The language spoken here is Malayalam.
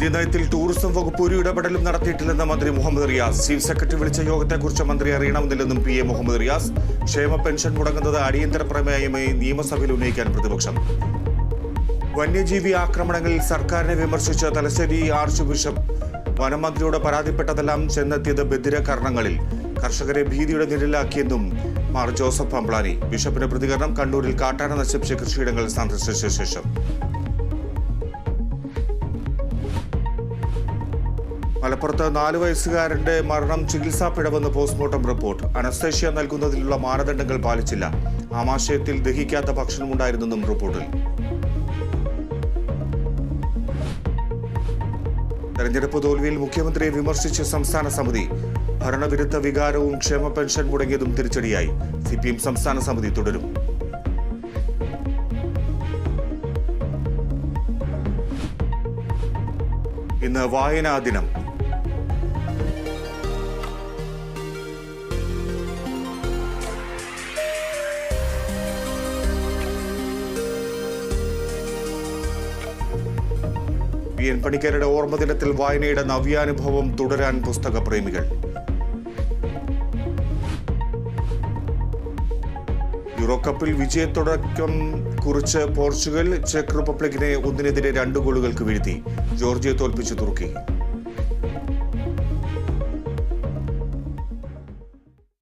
മദ്യനയത്തിൽ ടൂറിസം വകുപ്പ് ഒരു ഇടപെടലും നടത്തിയിട്ടില്ലെന്ന് മന്ത്രി മുഹമ്മദ് റിയാസ്. ചീഫ് സെക്രട്ടറി വിളിച്ച യോഗത്തെക്കുറിച്ച് മന്ത്രി അറിയണമെന്നില്ലെന്നും PA മുഹമ്മദ് റിയാസ്. ക്ഷേമ പെൻഷൻ മുടങ്ങുന്നത് അടിയന്തര പ്രമേയമായി നിയമസഭയിൽ ഉന്നയിക്കാൻ പ്രതിപക്ഷം. വന്യജീവി ആക്രമണങ്ങളിൽ സർക്കാരിനെ വിമർശിച്ച തലശ്ശേരി ആർച്ച് ബിഷപ്പ് വനമന്ത്രിയോട് പരാതിപ്പെട്ടതെല്ലാം ചെന്നെത്തിയത് ബധിരകർണങ്ങളിൽ. കർഷകരെ ഭീതിയുടെ നിഴലിലാക്കിയെന്നും മാർ ജോസഫ് അംബ്ലാനി. ബിഷപ്പിന്റെ പ്രതികരണം കണ്ണൂരിൽ കാട്ടാന നശിപ്പിച്ച കൃഷിയിടങ്ങൾ സന്ദർശിച്ച ശേഷം. മലപ്പുറത്ത് 4 വയസ്സുകാരന്റെ മരണം ചികിത്സാ പിഴവെന്ന് പോസ്റ്റ്മോർട്ടം റിപ്പോർട്ട്. അനസ്തേഷ്യ നൽകുന്നതിലുള്ള മാനദണ്ഡങ്ങൾ പാലിച്ചില്ല. ആമാശയത്തിൽ ദഹിക്കാത്ത ഭക്ഷണമുണ്ടായിരുന്നെന്നും റിപ്പോർട്ടിൽ. തെരഞ്ഞെടുപ്പ് തോൽവിയിൽ മുഖ്യമന്ത്രിയെ വിമർശിച്ച് സംസ്ഥാന സമിതി. ഭരണവിരുദ്ധ വികാരവും ക്ഷേമ പെൻഷൻ മുടങ്ങിയതും തിരിച്ചടിയായി. CPM സംസ്ഥാന സമിതി തുടരും. ഇന്ന് വായനാ ദിനം. PN പണിക്കരുടെ ഓർമ്മദിനത്തിൽ വായനയുടെ നവ്യാനുഭവം തുടരാൻ പുസ്തകപ്രേമികൾ. യൂറോ കപ്പിൽ വിജയത്തുടക്കം കുറിച്ച് പോർച്ചുഗൽ ചെക്ക് റിപ്പബ്ലിക്കിനെ 1-2 ഗോളുകൾക്ക് വീഴ്ത്തി. ജോർജിയെ തോൽപ്പിച്ച് തുർക്കി.